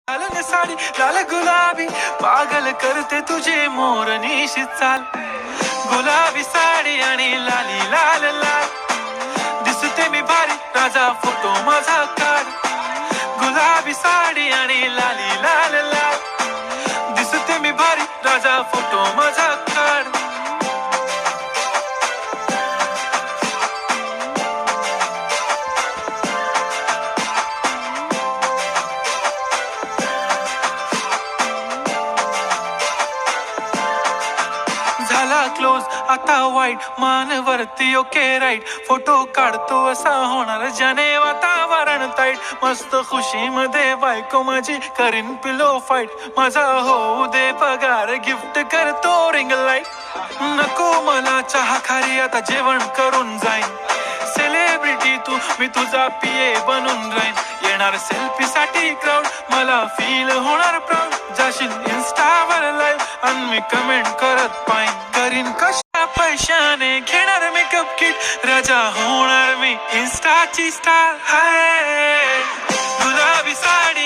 लाल साडी लाल गुलाबी पागल करते तुझे मोरनीशी चाल गुलाबी साडी आणि लाली लाल लाल दिसते मी भारी राजा फोटो माझा काढ गुलाबी साडी आणि लाली लाल लाल दिसते मी भारी राजा फोटो माझा काढ झाला क्लोज आता वाईट मानवरती ओके राईट फोटो काढतो असा होणार ज्याने वातावरण ताईट मस्त खुशी मध्ये बायको माझी करीन पिलो फाईट माझा होऊ दे पगार गिफ्ट करतो रिंग लाईट नको मला चहा खारी आता जेवण करून जाईन सेलिब्रिटी तू मी तुझा पीए बनून राहीन येणार सेल्फी साठी क्राऊड मला फील होणार प्राऊड जाशील इन्स्टावर लाईव्ह आणि मी कमेंट करत पाईन करीन कशा पैशाने घेणार मेकअप किट राजा होणार मी इन्स्टाची स्टार हाय गुलाबी साडी